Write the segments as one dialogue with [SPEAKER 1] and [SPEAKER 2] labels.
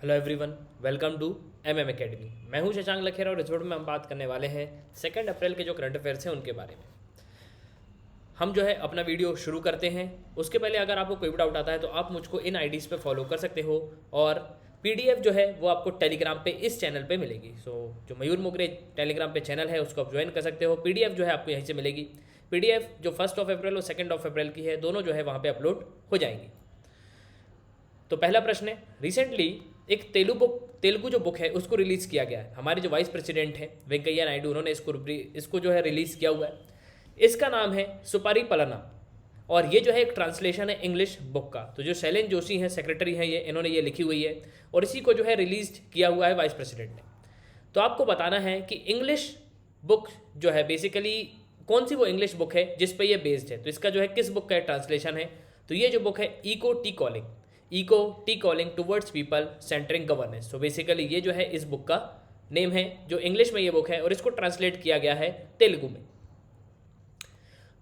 [SPEAKER 1] Hello everyone, welcome to MM academy. मैं हूं शशांक लखेरा और इस वीडियो में हम बात करने वाले हैं 2 अप्रैल के जो करंट अफेयर्स हैं उनके बारे में। हम जो है अपना वीडियो शुरू करते हैं। उसके पहले अगर आपको कोई भी डाउट आता है तो आप मुझको इन आईडीज़ पे फॉलो कर सकते हो और पीडीएफ जो है वो आपको टेलीग्राम पे इस चैनल पे मिलेगी। जो मयूर मुगरे टेलीग्राम पे चैनल है उसको आप ज्वाइन कर सकते हो। पीडीएफ जो है आपको यहीं से मिलेगी। पीडीएफ जो 1 अप्रैल और 2 अप्रैल की है दोनों जो है वहाँ पर अपलोड हो जाएंगी। तो पहला प्रश्न है, रिसेंटली एक तेलुगु जो बुक है उसको रिलीज़ किया गया है। हमारे जो वाइस प्रेसिडेंट हैं वेंकैया नायडू, उन्होंने इसको जो है रिलीज़ किया हुआ है। इसका नाम है सुपारी पलना और ये जो है एक ट्रांसलेशन है इंग्लिश बुक का। तो जो शैलेन जोशी हैं, सेक्रेटरी हैं, इन्होंने ये लिखी हुई है और इसी को जो है रिलीज किया हुआ है वाइस प्रेसिडेंट ने। तो आपको बताना है कि इंग्लिश बुक जो है बेसिकली कौन सी वो इंग्लिश बुक है जिस पे ये बेस्ड है। तो इसका जो है किस बुक का ट्रांसलेशन है, तो ये जो बुक है echo T calling towards people centering governance. तो बेसिकली ये जो है इस बुक का नेम है, जो इंग्लिश में ये बुक है और इसको ट्रांसलेट किया गया है तेलुगु में।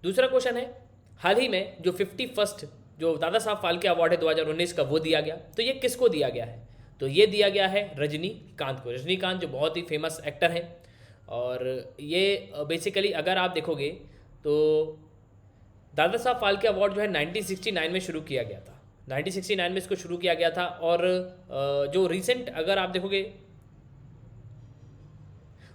[SPEAKER 1] दूसरा क्वेश्चन है, हाल ही में जो 51st जो दादा साहब फाल्के अवार्ड है 2019 का वो दिया गया। तो ये किसको दिया गया है, तो ये दिया गया है रजनीकांत को। रजनीकांत जो बहुत ही फेमस एक्टर हैं और ये बेसिकली अगर आप देखोगे तो दादा साहब फाल्के अवार्ड जो है 1969 में शुरू किया गया था। 1969 में इसको शुरू किया गया था और जो रिसेंट अगर आप देखोगे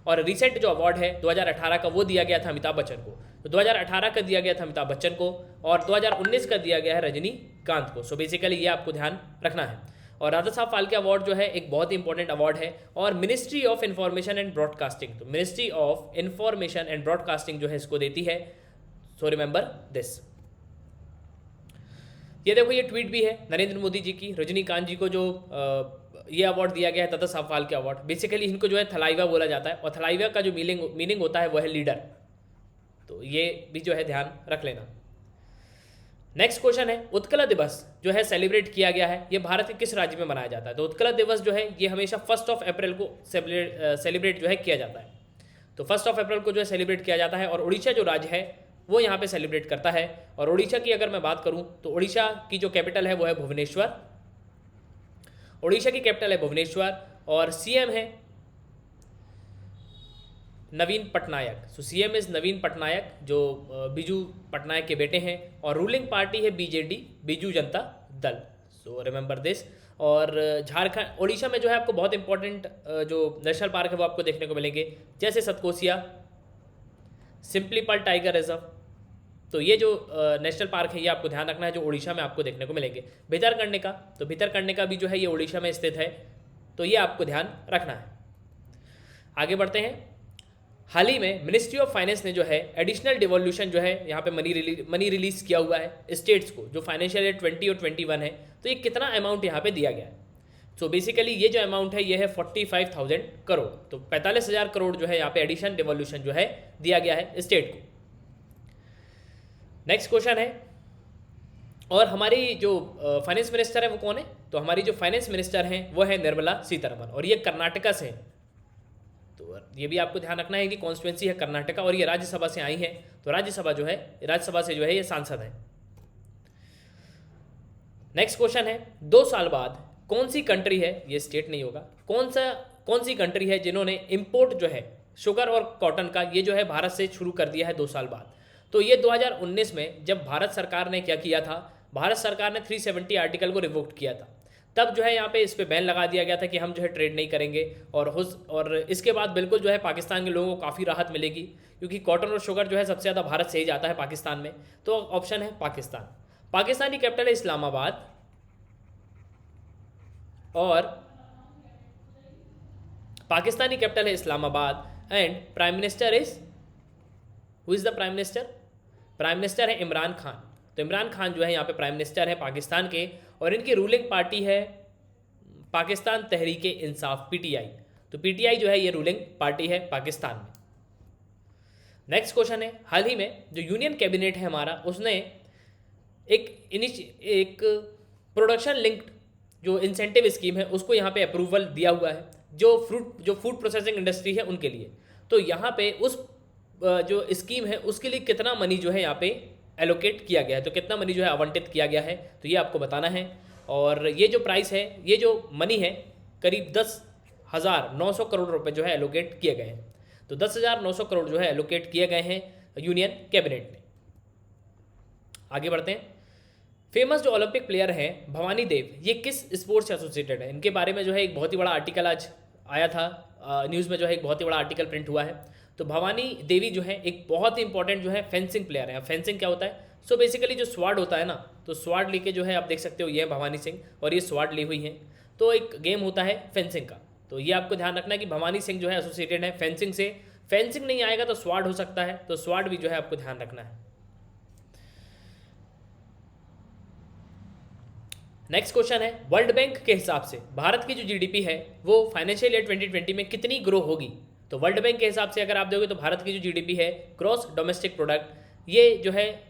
[SPEAKER 1] और रिसेंट जो अवार्ड है 2018 का वो दिया गया था अमिताभ बच्चन को। तो 2018 का दिया गया था अमिताभ बच्चन को और 2019 का दिया गया है रजनीकांत को। सो बेसिकली ये आपको ध्यान रखना है। और दादा साहब फाल्के अवार्ड जो है एक बहुत ही इंपॉर्टेंट अवार्ड है और ministry of information and broadcasting, तो ministry of information and broadcasting जो है इसको देती है। So remember this. ये देखो ये ट्वीट भी है नरेंद्र मोदी जी की, रजनीकांत जी को जो ये अवार्ड दिया गया है दादा साहब फाल्के अवार्ड। बेसिकली इनको जो है थलाइवा बोला जाता है और थलाइवा का जो मीनिंग होता है वो है लीडर। तो ये भी जो है ध्यान रख लेना। नेक्स्ट क्वेश्चन है, उत्कल दिवस जो है सेलिब्रेट किया गया है, ये भारत के किस राज्य में मनाया जाता है। तो उत्कल दिवस जो है ये हमेशा 1 अप्रैल को सेलिब्रेट जो है किया जाता है। तो 1 अप्रैल को जो है सेलिब्रेट किया जाता है और उड़ीसा जो राज्य है वो यहाँ पे सेलिब्रेट करता है। और उड़ीसा की अगर मैं बात करूँ तो उड़ीसा की जो कैपिटल है वो है भुवनेश्वर। उड़ीसा की कैपिटल है भुवनेश्वर और सीएम है नवीन पटनायक। सो सीएम इज नवीन पटनायक जो बीजू पटनायक के बेटे हैं और रूलिंग पार्टी है BJD, Biju Janata Dal. So remember this. और झारखंड उड़ीसा में जो है आपको बहुत इंपॉर्टेंट जो नेशनल पार्क है वो आपको देखने को मिलेंगे, जैसे सतकोसिया, सिंपलीपाल टाइगर रिजर्व। तो ये जो नेशनल पार्क है ये आपको ध्यान रखना है, जो उड़ीसा में आपको देखने को मिलेंगे। भितरकनिका, तो भितरकनिका भी जो है ये उड़ीसा में स्थित है, तो ये आपको ध्यान रखना है। आगे बढ़ते हैं। हाल ही में मिनिस्ट्री ऑफ फाइनेंस ने जो है एडिशनल डिवोल्यूशन जो है यहाँ पे मनी रिलीज किया हुआ है स्टेट्स को, जो फाइनेंशियल ईयर 20 और 21 है। तो ये कितना अमाउंट यहाँ पे दिया गया है। सो बेसिकली ये जो अमाउंट है ये है 45,000 करोड़। तो 45,000 करोड़ जो है यहाँ पे एडिशन डिवोल्यूशन जो है दिया गया है स्टेट को। नेक्स्ट क्वेश्चन है, और हमारी जो फाइनेंस मिनिस्टर है वो कौन है, तो हमारी जो फाइनेंस मिनिस्टर हैं वो है निर्मला सीतारमण और ये कर्नाटका से हैं। तो ये भी आपको ध्यान रखना है कि कॉन्स्टिट्यूंसी है कर्नाटका और ये राज्यसभा से आई है। तो राज्यसभा से जो है ये सांसद है। नेक्स्ट क्वेश्चन है, 2 साल बाद कौन सी कंट्री है, ये स्टेट नहीं होगा, कौन सी कंट्री है जिन्होंने इंपोर्ट जो है शुगर और कॉटन का ये जो है भारत से शुरू कर दिया है 2 साल बाद। तो ये 2019 में जब भारत सरकार ने क्या किया था, भारत सरकार ने 370 आर्टिकल को रिवोक्ट किया था। तब जो है यहाँ पे इस पे बैन लगा दिया गया था कि हम जो है ट्रेड नहीं करेंगे और इसके बाद बिल्कुल जो है पाकिस्तान के लोगों को काफ़ी राहत मिलेगी, क्योंकि कॉटन और शुगर जो है सबसे ज़्यादा भारत से ही जाता है पाकिस्तान में। तो ऑप्शन है पाकिस्तान। पाकिस्तान की कैपिटल है इस्लामाबाद और पाकिस्तानी कैपिटल है Islamabad and prime minister is, who is the prime minister, prime minister है इमरान खान। तो इमरान खान जो है यहाँ पे प्राइम मिनिस्टर है पाकिस्तान के और इनकी रूलिंग पार्टी है पाकिस्तान तहरीके इंसाफ, पीटीआई। तो पीटीआई जो है ये रूलिंग पार्टी है पाकिस्तान में। नेक्स्ट क्वेश्चन है, हाल ही में जो यूनियन कैबिनेट है हमारा उसने एक प्रोडक्शन लिंक्ड जो इंसेंटिव स्कीम है उसको यहाँ पे अप्रूवल दिया हुआ है, जो फूड प्रोसेसिंग इंडस्ट्री है उनके लिए। तो यहाँ पे उस जो स्कीम है उसके लिए कितना मनी जो है यहाँ पे एलोकेट किया गया है, तो कितना मनी जो है आवंटित किया गया है, तो ये आपको बताना है। और ये जो प्राइस है, ये जो मनी है करीब 10,900 करोड़ रुपए जो है एलोकेट किए गए हैं। तो 10,900 करोड़ जो है एलोकेट किए गए हैं यूनियन कैबिनेट ने। आगे बढ़ते हैं। फेमस जो ओलंपिक प्लेयर हैं भवानी देव, ये किस स्पोर्ट से एसोसिएटेड है? इनके बारे में जो है एक बहुत ही बड़ा आर्टिकल आज आया था, न्यूज़ में जो है एक बहुत ही बड़ा आर्टिकल प्रिंट हुआ है। तो भवानी देवी जो है एक बहुत ही इंपॉर्टेंट जो है फेंसिंग प्लेयर है। फेंसिंग क्या होता है? सो बेसिकली जो स्वाड होता है ना, तो स्वाड लेके जो है आप देख सकते हो ये है भवानी सिंह और ये स्वाड ली हुई है। तो एक गेम होता है फेंसिंग का, तो ये आपको ध्यान रखना है कि भवानी सिंह जो है एसोसिएटेड है फेंसिंग से। फेंसिंग नहीं आएगा तो स्वाड हो सकता है, तो स्वाड भी जो है आपको ध्यान रखना है। नेक्स्ट क्वेश्चन है, वर्ल्ड बैंक के हिसाब से भारत की जो जीडीपी है वो फाइनेंशियल ईयर 2020 में कितनी ग्रो होगी? तो वर्ल्ड बैंक के हिसाब से अगर आप देखोगे तो भारत की जो जीडीपी है ग्रॉस डोमेस्टिक प्रोडक्ट, ये जो है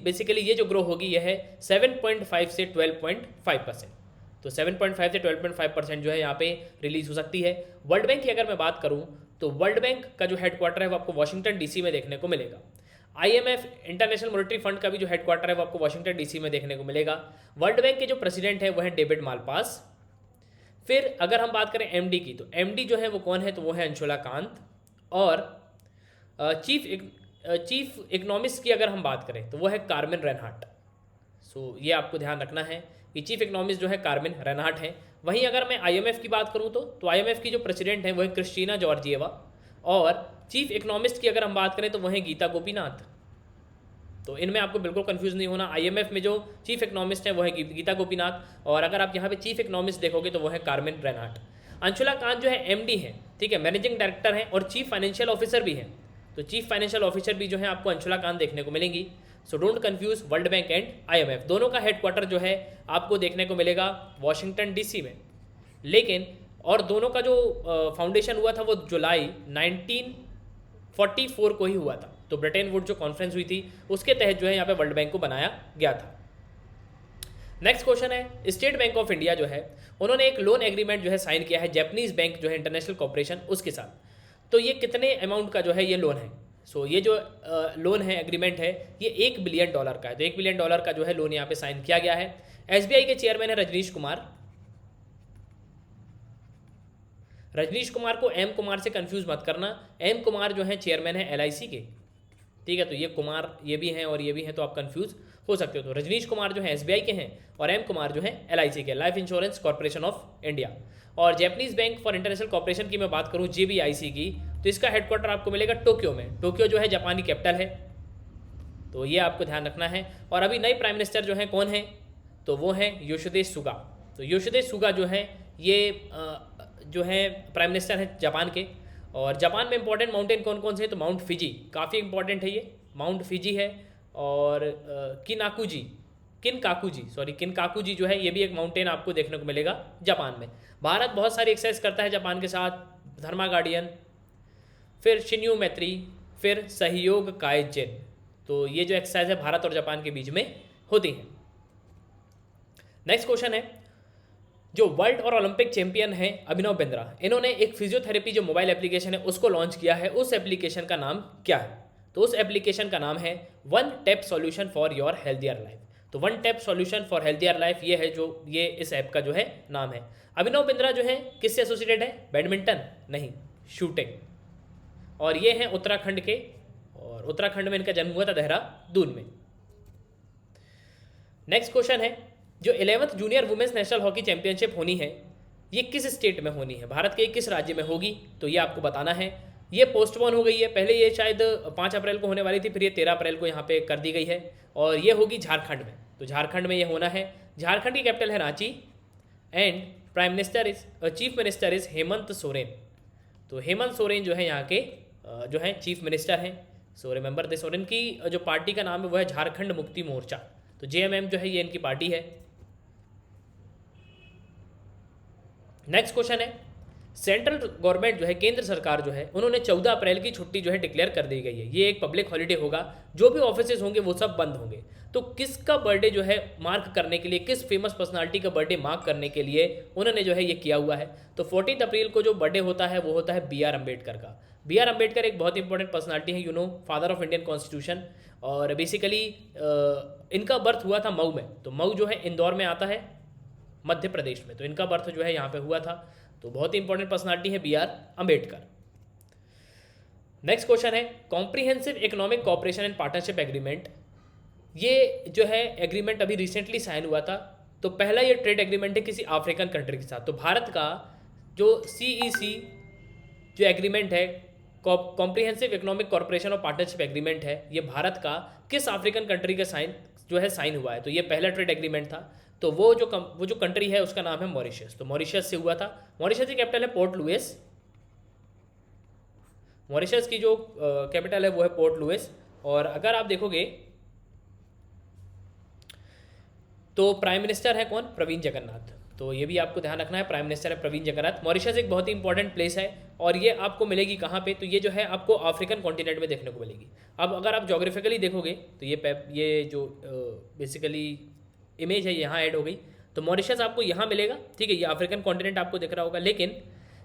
[SPEAKER 1] बेसिकली ये जो ग्रो होगी ये है 7.5 से 12.5%। तो 7.5 से 12.5% जो है यहाँ पे रिलीज हो सकती है। वर्ल्ड बैंक की अगर मैं बात करूँ तो वर्ल्ड बैंक का जो हेडक्वार्टर है वो आपको वाशिंगटन डीसी में देखने को मिलेगा। IMF इंटरनेशनल मॉनेटरी फंड का भी जो हेडक्वार्टर है वो आपको वाशिंगटन डीसी में देखने को मिलेगा। वर्ल्ड बैंक के जो प्रेसिडेंट है वो है डेविड मालपास। फिर अगर हम बात करें एमडी की, तो एमडी जो है वो कौन है? तो वो है अंशुला कांत। और चीफ इकोनॉमिस्ट की अगर हम बात करें तो वो है कार्मेन रेनहार्ट। सो ये आपको ध्यान रखना है कि चीफ इकोनॉमिस्ट जो है कार्मेन रेनहार्ट है। वहीं अगर मैं IMF की बात करूँ तो IMF की जो प्रेसिडेंट है वो है क्रिस्टीना जॉर्जिएवा। और चीफ इकोनॉमिस्ट की अगर हम बात करें तो वह है गीता गोपीनाथ। तो इनमें आपको बिल्कुल कंफ्यूज नहीं होना। IMF में जो चीफ इकोनॉमिस्ट है वो है गीता गोपीनाथ, और अगर आप यहाँ पे चीफ इकोनॉमिस्ट देखोगे तो वो है कार्मेन रेनहार्ट। अंशुला कांत जो है MD है, ठीक है, मैनेजिंग डायरेक्टर है और चीफ फाइनेंशियल ऑफिसर भी है। तो चीफ फाइनेंशियल ऑफिसर भी जो है आपको अंशुला कांत देखने को मिलेंगी। So don't confuse world bank and IMF। दोनों का हेडक्वार्टर जो है आपको देखने को मिलेगा वॉशिंगटन DC में। लेकिन और दोनों का जो फाउंडेशन हुआ था वो जुलाई 1944 को ही हुआ था। तो ब्रिटेन वुड जो कॉन्फ्रेंस हुई थी उसके तहत जो है यहाँ पे वर्ल्ड बैंक को बनाया गया था। नेक्स्ट क्वेश्चन है, स्टेट बैंक ऑफ इंडिया जो है उन्होंने एक लोन एग्रीमेंट जो है साइन किया है जापानीज बैंक जो है इंटरनेशनल कॉर्पोरेशन उसके साथ। तो ये कितने अमाउंट का जो है ये लोन है? सो ये जो लोन है एग्रीमेंट है ये $1 बिलियन का है। तो $1 बिलियन का जो है लोन यहाँ पे साइन किया गया है। SBI के चेयरमैन है रजनीश कुमार। रजनीश कुमार को M कुमार से कंफ्यूज मत करना। M कुमार जो है चेयरमैन है LIC के, ठीक है। तो ये कुमार ये भी हैं और ये भी हैं, तो आप कंफ्यूज हो सकते हो। तो रजनीश कुमार जो है SBI के हैं और M कुमार जो है LIC के, life insurance corporation of India. और Japanese bank for international corporation की मैं बात करूँ JBIC की, तो इसका हेडक्वार्टर आपको मिलेगा टोक्यो में। टोक्यो जो है जापानी कैपिटल है, तो ये आपको ध्यान रखना है। और अभी नए प्राइम मिनिस्टर जो है कौन है? तो वो है योशिहिदे सुगा। तो योशिहिदे सुगा जो है ये जो है प्राइम मिनिस्टर है जापान के। और जापान में इंपॉर्टेंट माउंटेन कौन कौन से हैं? तो माउंट फिजी काफ़ी इंपॉर्टेंट है, ये माउंट फिजी है। और किनकाकुजी जो है ये भी एक माउंटेन आपको देखने को मिलेगा जापान में। भारत बहुत सारी एक्सरसाइज करता है जापान के साथ, धर्मा गार्डियन, फिर शिन्यू मैत्री, फिर सहयोग काइजेन। तो ये जो एक्सरसाइज है भारत और जापान के बीच में होती है। नेक्स्ट क्वेश्चन है, जो वर्ल्ड और ओलंपिक चैंपियन है अभिनव बिंद्रा, इन्होंने एक फिजियोथेरेपी जो मोबाइल एप्लीकेशन है उसको लॉन्च किया है। उस एप्लीकेशन का नाम क्या है? तो उस एप्लीकेशन का नाम है one tap solution for your healthier life. तो one tap solution for healthier life ये है जो ये इस ऐप का जो है नाम है। अभिनव बिंद्रा जो है किससे एसोसिएटेड है? बैडमिंटन नहीं, शूटिंग। और ये हैं उत्तराखंड के, और उत्तराखंड में इनका जन्म हुआ था देहरादून में। नेक्स्ट क्वेश्चन है, जो 11th junior women's national hockey championship होनी है ये किस स्टेट में होनी है? भारत के किस राज्य में होगी? तो ये आपको बताना है। ये पोस्टपोन हो गई है, पहले ये शायद 5 अप्रैल को होने वाली थी, फिर ये 13 अप्रैल को यहाँ पे कर दी गई है। और ये होगी झारखंड में। तो झारखंड में ये होना है। झारखंड की कैपिटल है Ranchi and chief minister is Hemant Soren. तो हेमंत सोरेन जो है यहाँ के जो है चीफ मिनिस्टर हैं। सो रिमेंबर दिस। और इनकी जो पार्टी का नाम है वो है झारखंड मुक्ति मोर्चा। तो JMM जो है ये इनकी पार्टी है। नेक्स्ट क्वेश्चन है, सेंट्रल गवर्नमेंट जो है केंद्र सरकार जो है उन्होंने 14 अप्रैल की छुट्टी जो है डिक्लेयर कर दी गई है। ये एक पब्लिक हॉलीडे होगा, जो भी ऑफिसेज होंगे वो सब बंद होंगे। तो किसका बर्थडे जो है मार्क करने के लिए, किस फेमस पर्सनालिटी का बर्थडे मार्क करने के लिए उन्होंने जो है ये किया हुआ है? तो 14 अप्रैल को जो बर्थडे होता है वो होता है BR अम्बेडकर का। BR अम्बेडकर एक बहुत इंपॉर्टेंट पर्सनालिटी है, फादर ऑफ इंडियन कॉन्स्टिट्यूशन। और बेसिकली इनका बर्थ हुआ था मऊ में। तो मऊ जो है इंदौर में आता है। मध्य प्रदेश में। तो इनका बर्थ जो है यहाँ पे हुआ था। तो बहुत ही इंपॉर्टेंट पर्सनालिटी है BR अम्बेडकर। नेक्स्ट क्वेश्चन है comprehensive economic cooperation and partnership agreement. ये जो है एग्रीमेंट अभी रिसेंटली साइन हुआ था। तो पहला ये ट्रेड एग्रीमेंट है किसी अफ्रीकन कंट्री के साथ। तो भारत का जो CEC जो एग्रीमेंट है, कॉम्प्रिहेंसिव इकोनॉमिक कॉर्पोरेशन और पार्टनरशिप एग्रीमेंट है, ये भारत का किस अफ्रीकन कंट्री के साइन हुआ है। तो ये पहला ट्रेड एग्रीमेंट था। तो वो जो कंट्री है उसका नाम है मॉरिशस। तो मॉरिशस से हुआ था। मॉरिशस की कैपिटल है पोर्ट लुइस। मॉरिशस की जो कैपिटल है वो है पोर्ट लुइस। और अगर आप देखोगे तो प्राइम मिनिस्टर है कौन, प्रवीण जगन्नाथ। तो ये भी आपको ध्यान रखना है, प्राइम मिनिस्टर है प्रवीण जगन्नाथ। मॉरिशस एक बहुत ही इंपॉर्टेंट प्लेस है और ये आपको मिलेगी कहाँ पे, तो ये जो है आपको अफ्रीकन कॉन्टिनेंट में देखने को मिलेगी। अब अगर आप जोग्राफिकली देखोगे तो ये जो बेसिकली इमेज है यहाँ ऐड हो गई। तो मॉरिशस आपको यहाँ मिलेगा, ठीक है। ये अफ्रीकन कॉन्टिनेंट आपको दिख रहा होगा, लेकिन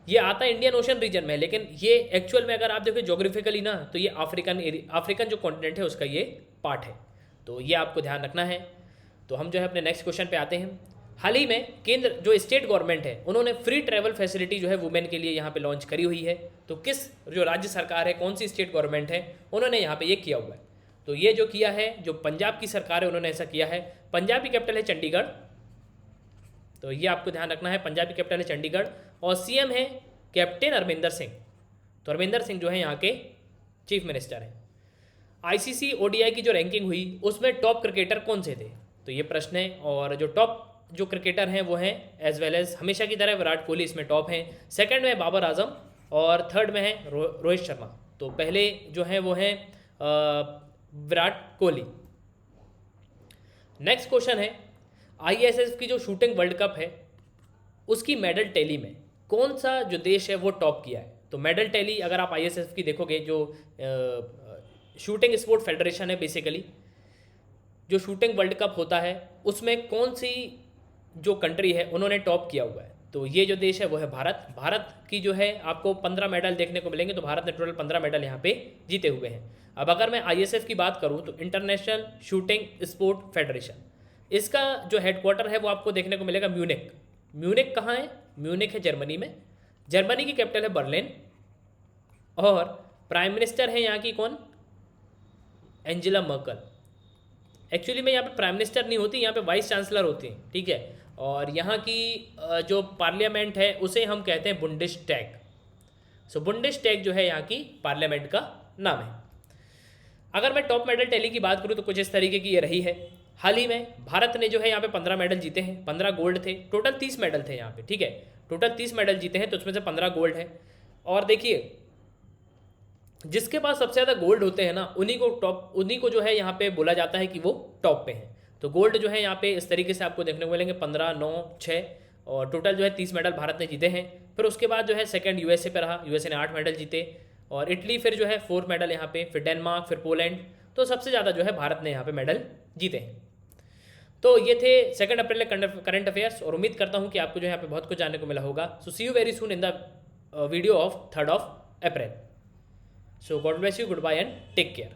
[SPEAKER 1] ये आता है इंडियन ओशन रीजन में। लेकिन ये एक्चुअल में अगर आप देखो जोग्राफिकली ना, तो ये अफ्रीकन जो कॉन्टिनेंट है उसका ये पार्ट है। तो ये आपको ध्यान रखना है। तो हम जो है अपने नेक्स्ट क्वेश्चन पे आते हैं। हाल ही में केंद्र जो स्टेट गवर्नमेंट है उन्होंने फ्री ट्रैवल फैसिलिटी जो है वुमेन के लिए यहाँ पे लॉन्च करी हुई है। तो किस जो राज्य सरकार है, कौन सी स्टेट गवर्नमेंट है, उन्होंने यहाँ पे ये किया हुआ है। तो ये जो किया है, जो पंजाब की सरकार है उन्होंने ऐसा किया है। पंजाब की कैपिटल है चंडीगढ़। तो ये आपको ध्यान रखना है, पंजाब की कैपिटल है चंडीगढ़ और CM है कैप्टन अरविंदर सिंह। तो अरविंदर सिंह जो है यहाँ के चीफ मिनिस्टर हैं। ICC ODI की जो रैंकिंग हुई उसमें टॉप क्रिकेटर कौन से थे, तो ये प्रश्न है। और जो टॉप जो क्रिकेटर हैं वो हैं एज वेल एज हमेशा की तरह विराट कोहली इसमें टॉप हैं। सेकंड में बाबर आजम और थर्ड में है रोहित शर्मा। तो पहले जो है वो हैं विराट कोहली। नेक्स्ट क्वेश्चन है ISS की जो शूटिंग वर्ल्ड कप है उसकी मेडल टैली में कौन सा जो देश है वो टॉप किया है। तो मेडल टैली अगर आप ISS की देखोगे, जो शूटिंग स्पोर्ट फेडरेशन है, बेसिकली जो शूटिंग वर्ल्ड कप होता है उसमें कौन सी जो कंट्री है उन्होंने टॉप किया हुआ है। तो ये जो देश है वो है भारत। भारत की जो है आपको 15 मेडल देखने को मिलेंगे। तो भारत ने टोटल 15 मेडल यहाँ पे जीते हुए हैं। अब अगर मैं ISF की बात करूँ तो इंटरनेशनल शूटिंग स्पोर्ट फेडरेशन, इसका जो हेडक्वार्टर है वो आपको देखने को मिलेगा म्यूनिक। म्यूनिक कहाँ है, म्यूनिक है जर्मनी में। जर्मनी की कैपिटल है बर्लिन और प्राइम मिनिस्टर है यहाँ की कौन, एंजेला मर्कल। एक्चुअली में यहाँ पे प्राइम मिनिस्टर नहीं होती, यहाँ पे वाइस चांसलर होती हैं, ठीक है। और यहाँ की जो पार्लियामेंट है उसे हम कहते हैं बुंडेसटैग। सो बुंडेसटैग जो है यहाँ की पार्लियामेंट का नाम है। अगर मैं टॉप मेडल टैली की बात करूँ तो कुछ इस तरीके की ये रही है। हाल ही में भारत ने जो है यहाँ पे 15 मेडल जीते हैं। 15 गोल्ड थे, टोटल 30 मेडल थे यहाँ पे, ठीक है। टोटल 30 मेडल जीते हैं तो उसमें से 15 गोल्ड है। और देखिए जिसके पास सबसे ज़्यादा गोल्ड होते हैं ना, उन्हीं को जो है यहाँ पे बोला जाता है कि वो टॉप पे हैं। तो गोल्ड जो है यहाँ पे इस तरीके से आपको देखने को मिलेंगे 15, 9, 6 और टोटल जो है 30 मेडल भारत ने जीते हैं। फिर उसके बाद जो है सेकंड USA पे रहा, USA ने 8 मेडल जीते और इटली फिर जो है 4 मेडल यहाँ पे, फिर डेनमार्क, फिर पोलैंड। तो सबसे ज़्यादा जो है भारत ने यहाँ पे मेडल जीते हैं। तो ये थे 2 अप्रैल करंट अफेयर्स और उम्मीद करता हूँ कि आपको जो है यहाँ पे बहुत कुछ जानने को मिला होगा। So see you very soon in the video of 3rd of April. So God bless you, goodbye and take care.